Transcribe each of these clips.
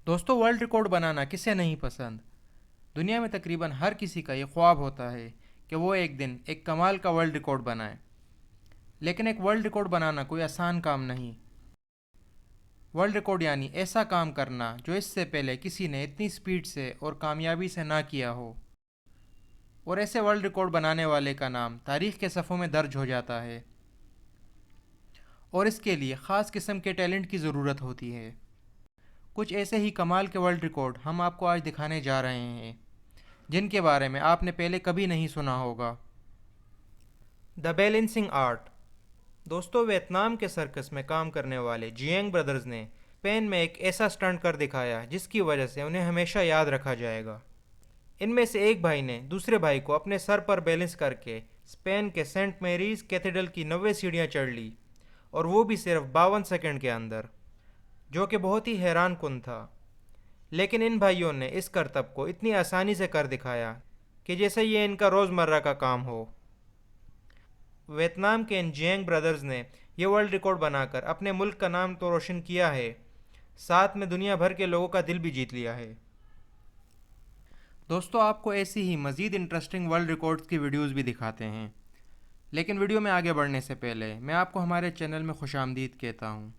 दोस्तों, world record बनाना किसे नहीं पसंद। दुनिया में तकरीबन हर किसी का ये ख्वाब होता है कि वो एक दिन एक कमाल का वर्ल्ड रिकॉर्ड बनाए। लेकिन एक वर्ल्ड रिकॉर्ड बनाना कोई आसान काम नहीं। वर्ल्ड रिकॉर्ड यानी ऐसा काम करना जो इससे पहले किसी ने इतनी स्पीड से और कामयाबी से ना किया हो। और ऐसे वर्ल्ड रिकॉर्ड बनाने वाले का नाम तारीख़ के सफ़ों में दर्ज हो जाता है। और इसके लिए ख़ास किस्म के टैलेंट की ज़रूरत होती है। कुछ ऐसे ही कमाल के वर्ल्ड रिकॉर्ड हम आपको आज दिखाने जा रहे हैं, जिनके बारे में आपने पहले कभी नहीं सुना होगा। The balancing art. दोस्तों, वियतनाम के सर्कस में काम करने वाले जियांग ब्रदर्स ने स्पेन में एक ऐसा स्टंट कर दिखाया जिसकी वजह से उन्हें हमेशा याद रखा जाएगा। इनमें से एक भाई ने दूसरे भाई को अपने सर पर बैलेंस करके स्पेन के सेंट मैरीज कैथेड्रल की 90 सीढ़ियाँ चढ़ ली, और वो भी सिर्फ 52 सेकंड के अंदर, जो कि बहुत ही हैरान कुन था। लेकिन इन भाइयों ने इस करतब को इतनी आसानी से कर दिखाया कि जैसे ये इनका रोज़मर्रा का काम हो। वियतनाम के इन जियांग ब्रदर्स ने ये वर्ल्ड रिकॉर्ड बनाकर अपने मुल्क का नाम तो रोशन किया है, साथ में दुनिया भर के लोगों का दिल भी जीत लिया है। दोस्तों, आपको ऐसी ही मज़ीद इंटरेस्टिंग वर्ल्ड रिकॉर्ड्स की वीडियोस भी दिखाते हैं। लेकिन वीडियो में आगे बढ़ने से पहले मैं आपको हमारे चैनल में खुशामदीद कहता हूँ।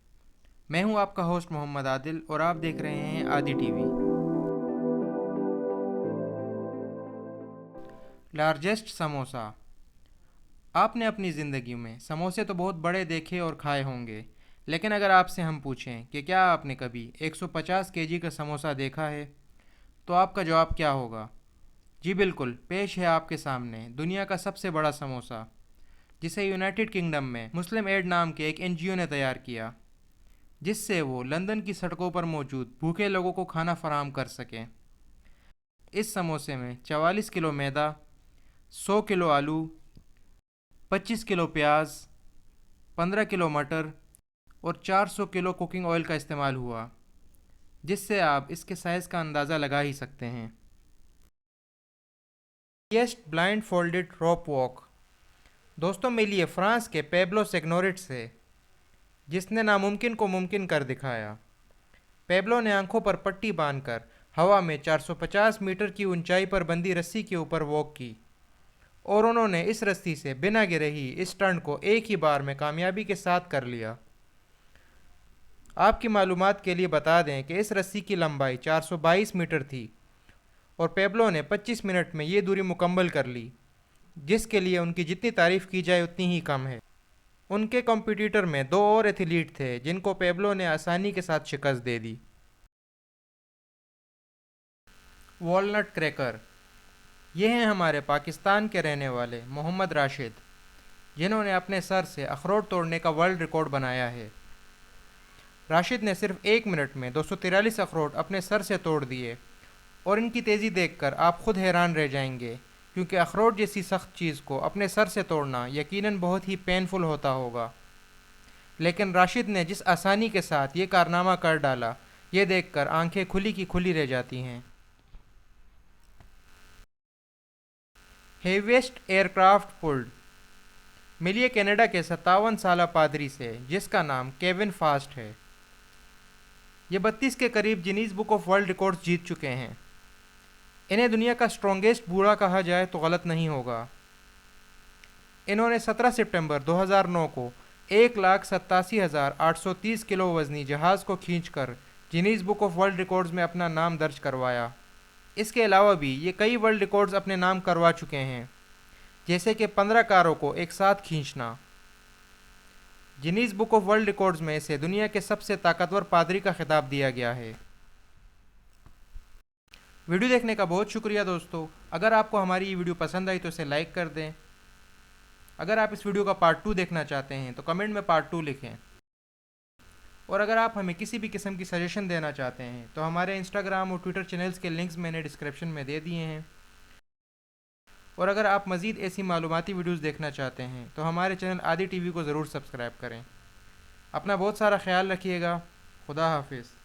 मैं हूँ आपका होस्ट मोहम्मद आदिल, और आप देख रहे हैं आदि टीवी। लार्जेस्ट समोसा। आपने अपनी ज़िंदगी में समोसे तो बहुत बड़े देखे और खाए होंगे, लेकिन अगर आपसे हम पूछें कि क्या आपने कभी 150 केजी का समोसा देखा है, तो आपका जवाब क्या होगा? जी बिल्कुल, पेश है आपके सामने दुनिया का सबसे बड़ा समोसा, जिसे यूनाइटेड किंगडम में मुस्लिम एड नाम के एक एनजीओ ने तैयार किया, जिससे वो लंदन की सड़कों पर मौजूद भूखे लोगों को खाना फराहम कर सकें। इस समोसे में 44 किलो मैदा, 100 किलो आलू, 25 किलो प्याज, 15 किलो मटर और 400 किलो कुकिंग ऑयल का इस्तेमाल हुआ, जिससे आप इसके साइज़ का अंदाज़ा लगा ही सकते हैं। हाईएस्ट ब्लाइंड फोल्डेड रोप वॉक। दोस्तों, मिलिए फ्रांस के पेब्लो सेग्नोरिट से, जिसने नामुमकिन को मुमकिन कर दिखाया। पेब्लो ने आंखों पर पट्टी बांधकर हवा में 450 मीटर की ऊंचाई पर बंधी रस्सी के ऊपर वॉक की, और उन्होंने इस रस्सी से बिना गिरे ही इस स्टंट को एक ही बार में कामयाबी के साथ कर लिया। आपकी मालूमात के लिए बता दें कि इस रस्सी की लंबाई 422 मीटर थी, और पेब्लो ने 25 मिनट में ये दूरी मुकम्मल कर ली, जिसके लिए उनकी जितनी तारीफ़ की जाए उतनी ही कम है। उनके कॉम्पिटिटर में दो और एथलीट थे, जिनको पेब्लो ने आसानी के साथ शिकस्त दे दी। Walnut cracker. ये हैं हमारे पाकिस्तान के रहने वाले मोहम्मद राशिद, जिन्होंने अपने सर से अखरोट तोड़ने का वर्ल्ड रिकॉर्ड बनाया है। राशिद ने सिर्फ 1 मिनट में 243 अखरोट अपने सर से तोड़ दिए, और इनकी तेज़ी देखकर आप खुद हैरान रह जाएंगे, क्योंकि अखरोट जैसी सख्त चीज़ को अपने सर से तोड़ना यकीनन बहुत ही पेनफुल होता होगा। लेकिन राशिद ने जिस आसानी के साथ ये कारनामा कर डाला, ये देखकर आंखें खुली की खुली रह जाती हैं। Heaviest aircraft pulled. मिलिए कनाडा के 57 साला पादरी से, जिसका नाम केविन फास्ट है। ये 32 के करीब Guinness book of world records जीत चुके हैं। इन्हें दुनिया का स्ट्रॉन्गेस्ट बूढ़ा कहा जाए तो गलत नहीं होगा। इन्होंने 17 सितंबर 2009 को 1,87,830 किलो वजनी जहाज़ को खींचकर Guinness book of world records में अपना नाम दर्ज करवाया। इसके अलावा भी ये कई वर्ल्ड रिकॉर्ड्स अपने नाम करवा चुके हैं, जैसे कि 15 कारों को एक साथ खींचना। Guinness book of world records में इसे दुनिया के सबसे ताकतवर पादरी का खिताब दिया गया है। वीडियो देखने का बहुत शुक्रिया दोस्तों। अगर आपको हमारी ये वीडियो पसंद आई तो इसे लाइक कर दें। अगर आप इस वीडियो का पार्ट 2 देखना चाहते हैं तो कमेंट में पार्ट 2 लिखें। और अगर आप हमें किसी भी किस्म की सजेशन देना चाहते हैं तो हमारे इंस्टाग्राम और ट्विटर चैनल्स के लिंक्स मैंने डिस्क्रिप्शन में दे दिए हैं। और अगर आप मज़ीद ऐसी मालूमाती वीडियोज़ देखना चाहते हैं तो हमारे चैनल आदि टीवी को ज़रूर सब्सक्राइब करें। अपना बहुत सारा ख्याल रखिएगा। खुदा हाफिज़।